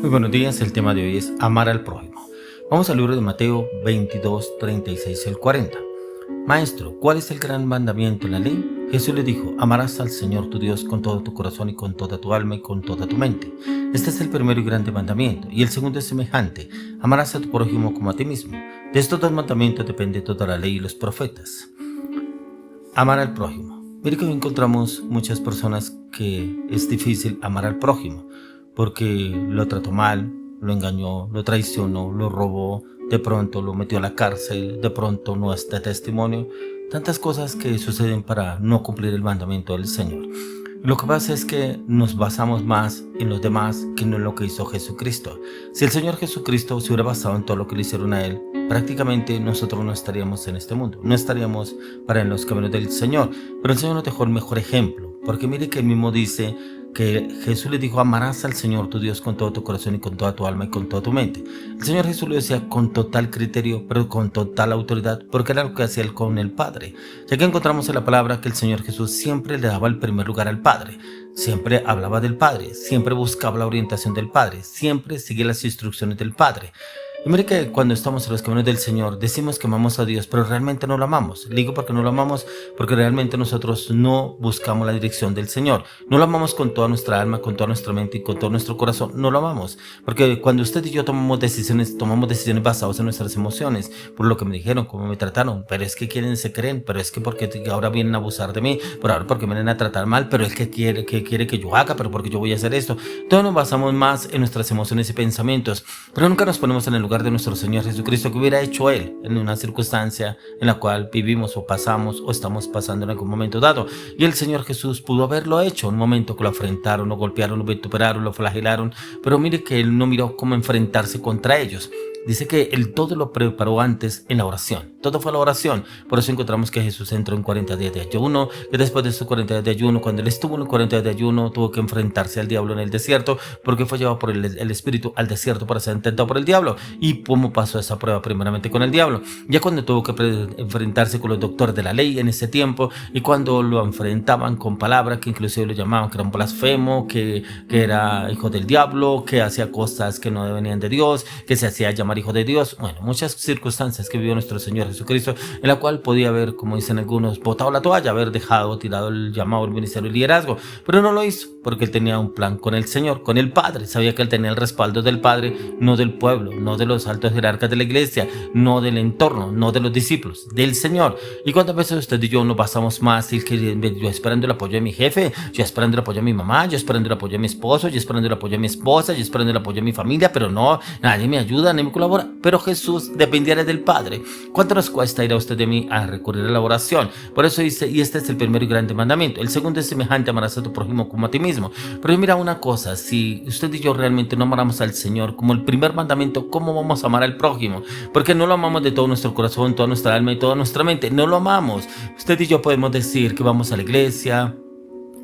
Muy buenos días, el tema de hoy es amar al prójimo. Vamos al libro de Mateo 22, 36 al 40. Maestro, ¿cuál es el gran mandamiento en la ley? Jesús le dijo, amarás al Señor tu Dios con todo tu corazón y con toda tu alma y con toda tu mente. Este es el primero y grande mandamiento, y el segundo es semejante, amarás a tu prójimo como a ti mismo. De estos dos mandamientos depende toda la ley y los profetas. Amar al prójimo. Mire que hoy encontramos muchas personas que es difícil amar al prójimo porque lo trató mal, lo engañó, lo traicionó, lo robó, de pronto lo metió a la cárcel, de pronto no está testimonio. Tantas cosas que suceden para no cumplir el mandamiento del Señor. Lo que pasa es que nos basamos más en los demás que no en lo que hizo Jesucristo. Si el Señor Jesucristo se hubiera basado en todo lo que le hicieron a Él, prácticamente nosotros no estaríamos en este mundo, no estaríamos para en los caminos del Señor. Pero el Señor nos dejó el mejor ejemplo, porque mire que Él mismo dice que Jesús le dijo, amarás al Señor tu Dios con todo tu corazón y con toda tu alma y con toda tu mente. El Señor Jesús lo decía con total criterio, pero con total autoridad, porque era lo que hacía Él con el Padre. Ya que encontramos en la palabra que el Señor Jesús siempre le daba el primer lugar al Padre, siempre hablaba del Padre, siempre buscaba la orientación del Padre, siempre seguía las instrucciones del Padre. Y mire que cuando estamos en los caminos del Señor decimos que amamos a Dios, pero realmente no lo amamos. Le digo porque no lo amamos, porque realmente nosotros no buscamos la dirección del Señor. No lo amamos con toda nuestra alma, con toda nuestra mente y con todo nuestro corazón. No lo amamos. Porque cuando usted y yo tomamos decisiones basadas en nuestras emociones, por lo que me dijeron, cómo me trataron. Pero es que quieren, se creen, pero es que porque ahora vienen a abusar de mí, pero ahora porque me vienen a tratar mal, pero es que quiere que yo haga, pero porque yo voy a hacer esto. Todos nos basamos más en nuestras emociones y pensamientos, pero nunca nos ponemos en el lugar de nuestro Señor Jesucristo, que hubiera hecho Él en una circunstancia en la cual vivimos o pasamos o estamos pasando en algún momento dado. Y el Señor Jesús pudo haberlo hecho en un momento que lo afrentaron, lo golpearon, lo vituperaron, lo flagelaron, pero mire que Él no miró cómo enfrentarse contra ellos. Dice que Él todo lo preparó antes en la oración. Todo fue la oración. Por eso encontramos que Jesús entró en 40 días de ayuno. Que después de esos 40 días de ayuno, cuando Él estuvo en 40 días de ayuno, tuvo que enfrentarse al diablo en el desierto, porque fue llevado por el Espíritu al desierto para ser tentado por el diablo. ¿Y cómo pasó esa prueba? Primeramente con el diablo. Ya cuando tuvo que enfrentarse con los doctores de la ley en ese tiempo, y cuando lo enfrentaban con palabras que inclusive lo llamaban que era un blasfemo, que era hijo del diablo, que hacía cosas que no venían de Dios, que se hacía llamar hijo de Dios. Bueno, muchas circunstancias que vivió nuestro Señor Jesucristo, en la cual podía haber, como dicen algunos, botado la toalla, haber tirado el llamado al ministerio y liderazgo, pero no lo hizo, porque Él tenía un plan con el Señor, con el Padre. Sabía que Él tenía el respaldo del Padre, no del pueblo, no de los altos jerarcas de la iglesia, no del entorno, no de los discípulos, del Señor. Y cuántas veces usted y yo nos basamos más en que yo esperando el apoyo de mi jefe, yo esperando el apoyo de mi mamá, yo esperando el apoyo de mi esposo, yo esperando el apoyo de mi esposa, yo esperando el apoyo de mi familia, pero no, nadie me ayuda, nadie me colabora. Pero Jesús dependiera del Padre. ¿Cuánto nos cuesta ir a usted de mí a recurrir a la oración? Por eso dice, y este es el primero y grande mandamiento. El segundo es semejante, amarás a tu prójimo como a ti mismo. Pero mira una cosa, si usted y yo realmente no amamos al Señor como el primer mandamiento, ¿cómo vamos a amar al prójimo? Porque no lo amamos de todo nuestro corazón, toda nuestra alma y toda nuestra mente. No lo amamos. Usted y yo podemos decir que vamos a la iglesia,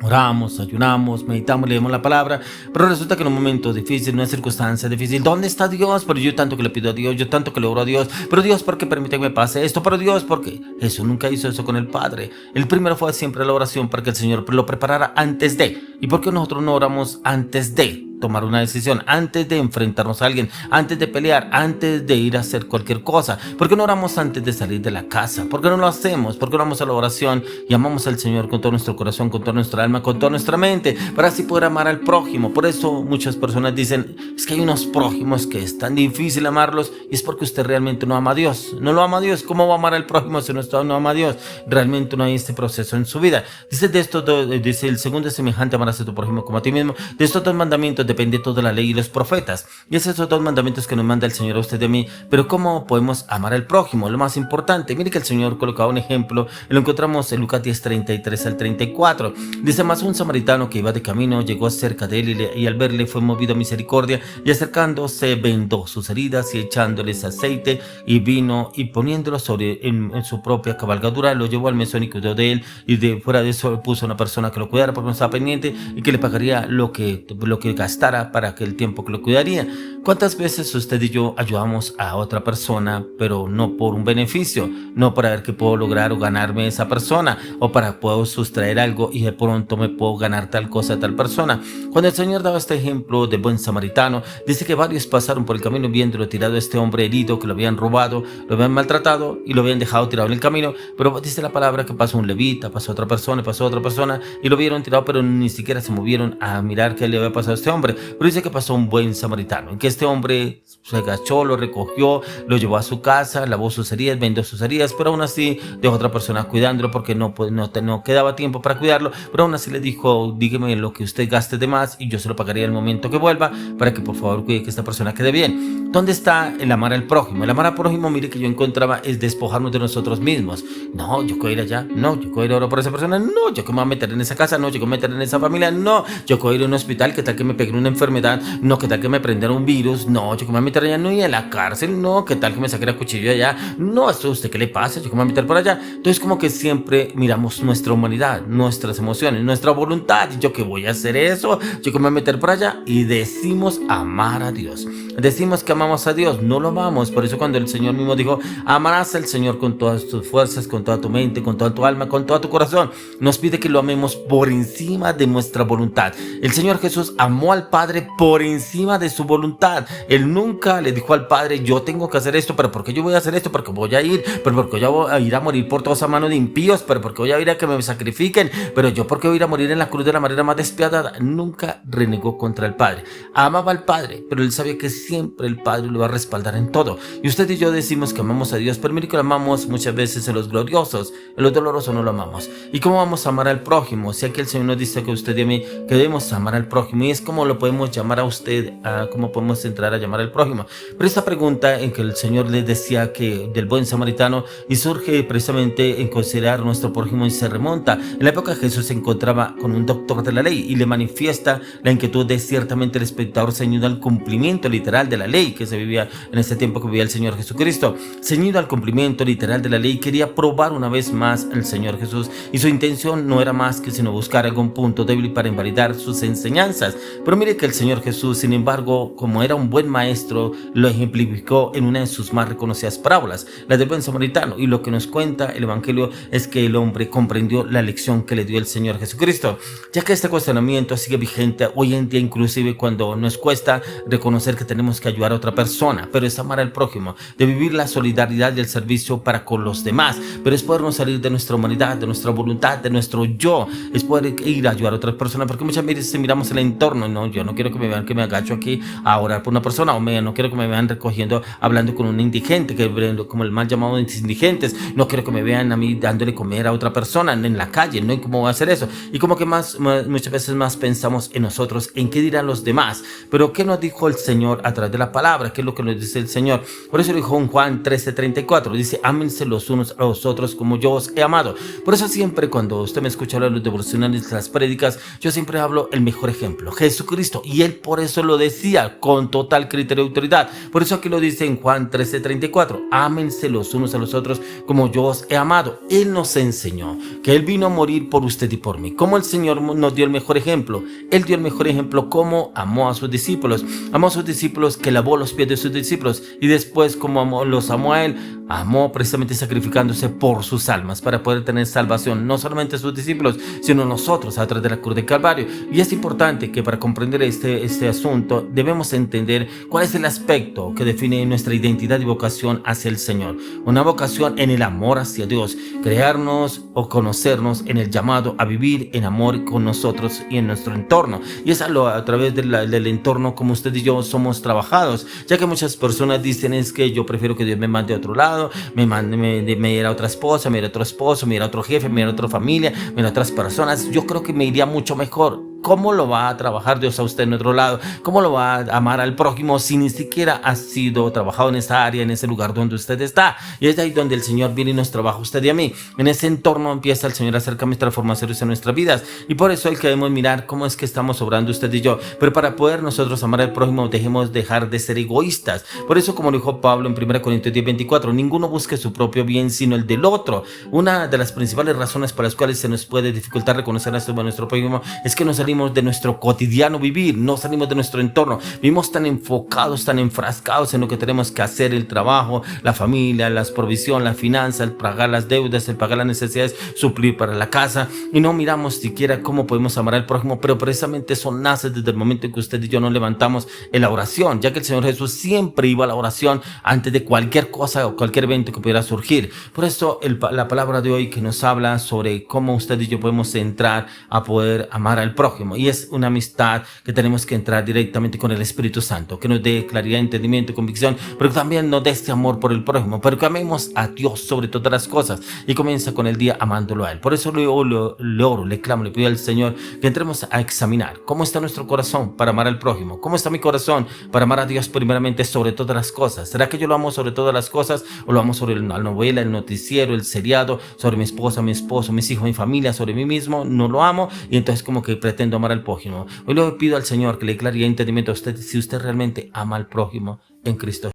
oramos, ayunamos, meditamos, leemos la palabra, pero resulta que en un momento difícil, en una circunstancia difícil, ¿dónde está Dios? Pero yo tanto que le pido a Dios, yo tanto que le oro a Dios, pero Dios, ¿por qué permite que me pase esto? Pero Dios, ¿por qué? Jesús nunca hizo eso con el Padre. El primero fue siempre la oración para que el Señor lo preparara antes de. ¿Y por qué nosotros no oramos antes de tomar una decisión, antes de enfrentarnos a alguien, antes de pelear, antes de ir a hacer cualquier cosa? ¿Por qué no oramos antes de salir de la casa? ¿Por qué no lo hacemos? ¿Por qué no vamos a la oración y amamos al Señor con todo nuestro corazón, con toda nuestra alma, con toda nuestra mente, para así poder amar al prójimo? Por eso muchas personas dicen, es que hay unos prójimos que es tan difícil amarlos, y es porque usted realmente no ama a Dios. No lo ama a Dios. ¿Cómo va a amar al prójimo si no ama a Dios? Realmente no hay este proceso en su vida. Dice dice el segundo es semejante, amarás a tu prójimo como a ti mismo. De estos dos mandamientos depende toda la ley y los profetas. Y esos son dos mandamientos que nos manda el Señor a usted y a mí. Pero ¿cómo podemos amar al prójimo? Lo más importante, mire que el Señor colocaba un ejemplo, lo encontramos en Lucas 10, 33 al 34. Dice, más un samaritano que iba de camino llegó cerca de él y al verle fue movido a misericordia, y acercándose vendó sus heridas y echándoles aceite y vino y poniéndolo en su propia cabalgadura, lo llevó al mesón y cuidó de él, y de fuera de eso puso una persona que lo cuidara porque no estaba pendiente y que le pagaría lo que gastaba prestara para aquel tiempo que lo cuidaría. ¿Cuántas veces usted y yo ayudamos a otra persona, pero no por un beneficio, no para ver qué puedo lograr o ganarme esa persona, o para puedo sustraer algo y de pronto me puedo ganar tal cosa de tal persona? Cuando el Señor daba este ejemplo del buen samaritano, dice que varios pasaron por el camino viéndolo tirado a este hombre herido, que lo habían robado, lo habían maltratado y lo habían dejado tirado en el camino. Pero dice la palabra que pasó un levita, pasó otra persona, pasó otra persona y lo vieron tirado, pero ni siquiera se movieron a mirar qué le había pasado a este hombre. Pero dice que pasó un buen samaritano, en que este hombre se agachó, lo recogió, lo llevó a su casa, lavó sus heridas, vendó sus heridas, pero aún así dejó a otra persona cuidándolo porque no quedaba tiempo para cuidarlo. Pero aún así le dijo: dígame lo que usted gaste de más y yo se lo pagaría el momento que vuelva, para que por favor cuide que esta persona quede bien. ¿Dónde está el amar al prójimo? El amar al prójimo, mire, que yo encontraba, es despojarnos de nosotros mismos. No, yo quiero ir allá, no, yo quiero ir ahora por esa persona, no, yo que me voy a meter en esa casa, no, yo que me voy a meter en esa familia, no, yo quiero ir a un hospital, que tal que me pegue una enfermedad, no, que tal que me prendan un virus, no, yo que me voy a meter allá, no, y en la cárcel, no, que tal que me saquen a cuchillo allá, no, ¿esto a usted qué le pasa? Yo que me voy a meter por allá. Entonces como que siempre miramos nuestra humanidad, nuestras emociones, nuestra voluntad, yo que voy a hacer eso, yo que me voy a meter por allá, y decimos amar a Dios. Decimos que amamos a Dios, no lo amamos. Por eso cuando el Señor mismo dijo: amarás al Señor con todas tus fuerzas, con toda tu mente, con toda tu alma, con todo tu corazón, nos pide que lo amemos por encima de nuestra voluntad. El Señor Jesús amó al Padre por encima de su voluntad. Él nunca le dijo al Padre: yo tengo que hacer esto, pero ¿por qué yo voy a hacer esto? Porque voy a ir, pero porque yo voy a ir a morir por toda esa mano de impíos, pero porque voy a ir a que me sacrifiquen, pero yo porque voy a ir a morir en la cruz de la manera más despiadada. Nunca renegó contra el Padre. Amaba al Padre, pero él sabía que siempre el Padre lo va a respaldar en todo. Y usted y yo decimos que amamos a Dios, pero mire que lo amamos muchas veces en los gloriosos, en los dolorosos no lo amamos. ¿Y cómo vamos a amar al prójimo? Si aquí el Señor nos dice que usted y a mí que debemos amar al prójimo, y es como lo podemos llamar a usted, cómo podemos entrar a llamar al prójimo. Pero esta pregunta en que el Señor les decía que del buen samaritano, y surge precisamente en considerar nuestro prójimo, y se remonta en la época que Jesús se encontraba con un doctor de la ley y le manifiesta la inquietud de ciertamente el espectador ceñido al cumplimiento literal de la ley que se vivía en ese tiempo que vivía el Señor Jesucristo. Ceñido al cumplimiento literal de la ley, quería probar una vez más al Señor Jesús, y su intención no era más que sino buscar algún punto débil para invalidar sus enseñanzas. Pero mire que el Señor Jesús, sin embargo, como era un buen maestro, lo ejemplificó en una de sus más reconocidas parábolas, la del buen samaritano. Y lo que nos cuenta el Evangelio es que el hombre comprendió la lección que le dio el Señor Jesucristo, ya que este cuestionamiento sigue vigente hoy en día, inclusive cuando nos cuesta reconocer que tenemos que ayudar a otra persona, pero es amar al prójimo, de vivir la solidaridad y el servicio para con los demás, pero es podernos salir de nuestra humanidad, de nuestra voluntad, de nuestro yo, es poder ir a ayudar a otras personas, porque muchas veces miramos el entorno, no, yo no quiero que me vean que me agacho aquí a orar por una persona, o no quiero que me vean recogiendo, hablando con un indigente, como el mal llamado indigentes, no quiero que me vean a mí dándole comer a otra persona en la calle, no, ¿cómo voy a hacer eso? Y como que muchas veces más pensamos en nosotros, en qué dirán los demás, pero ¿qué nos dijo el Señor a través de la palabra? ¿Qué es lo que nos dice el Señor? Por eso dijo en Juan 13:34, dice: ámense los unos a los otros como yo os he amado. Por eso siempre cuando usted me escucha hablar de los devocionales, las prédicas, yo siempre hablo el mejor ejemplo, Jesucristo, y él por eso lo decía con total criterio y autoridad. Por eso aquí lo dice en Juan 13:34, ámense los unos a los otros como yo os he amado. Él nos enseñó que él vino a morir por usted y por mí. Como el Señor nos dio el mejor ejemplo, él dio el mejor ejemplo, cómo amó a sus discípulos, que lavó los pies de sus discípulos, y después como los amó a él, amó precisamente sacrificándose por sus almas para poder tener salvación, no solamente sus discípulos, sino nosotros a través de la cruz de Calvario. Y es importante que para comprender este asunto debemos entender cuál es el aspecto que define nuestra identidad y vocación hacia el Señor. Una vocación en el amor hacia Dios, crearnos o conocernos en el llamado a vivir en amor con nosotros y en nuestro entorno. Y es a través del entorno como usted y yo somos trabajados, ya que muchas personas dicen: es que yo prefiero que Dios me mande a otro lado, me diera otra esposa, me diera otro esposo, me diera otro jefe, me diera otra familia, me diera otras personas. Yo creo que me iría mucho mejor. ¿Cómo lo va a trabajar Dios a usted en otro lado? ¿Cómo lo va a amar al prójimo si ni siquiera ha sido trabajado en esa área, en ese lugar donde usted está? Y es ahí donde el Señor viene y nos trabaja a usted y a mí. En ese entorno empieza el Señor a hacer cambios transformaciones en nuestras vidas. Y por eso que debemos mirar cómo es que estamos obrando usted y yo. Pero para poder nosotros amar al prójimo, dejar de ser egoístas. Por eso, como lo dijo Pablo en 1 Corintios 10:24, ninguno busque su propio bien, sino el del otro. Una de las principales razones por las cuales se nos puede dificultar reconocer a nuestro prójimo es que nos salimos salimos de nuestro cotidiano vivir, no salimos de nuestro entorno. Vivimos tan enfocados, tan enfrascados en lo que tenemos que hacer, el trabajo, la familia, las provisiones, la finanza, el pagar las deudas, el pagar las necesidades, suplir para la casa, y no miramos siquiera cómo podemos amar al prójimo. Pero precisamente eso nace desde el momento en que usted y yo nos levantamos en la oración, ya que el Señor Jesús siempre iba a la oración antes de cualquier cosa o cualquier evento que pudiera surgir. Por eso la palabra de hoy que nos habla sobre cómo usted y yo podemos entrar a poder amar al prójimo, y es una amistad que tenemos que entrar directamente con el Espíritu Santo, que nos dé claridad, entendimiento, convicción, pero también nos dé este amor por el prójimo, pero que amemos a Dios sobre todas las cosas, y comienza con el día amándolo a Él. Por eso le oro, le clamo, le pido al Señor que entremos a examinar cómo está nuestro corazón para amar al prójimo, cómo está mi corazón para amar a Dios primeramente sobre todas las cosas. ¿Será que yo lo amo sobre todas las cosas, o lo amo sobre la novela, el noticiero, el seriado, sobre mi esposa, mi esposo, mis hijos, mi familia, sobre mí mismo? No lo amo, y entonces como que pretendo amar al prójimo. Hoy le pido al Señor que le dé claridad y entendimiento a usted si usted realmente ama al prójimo en Cristo.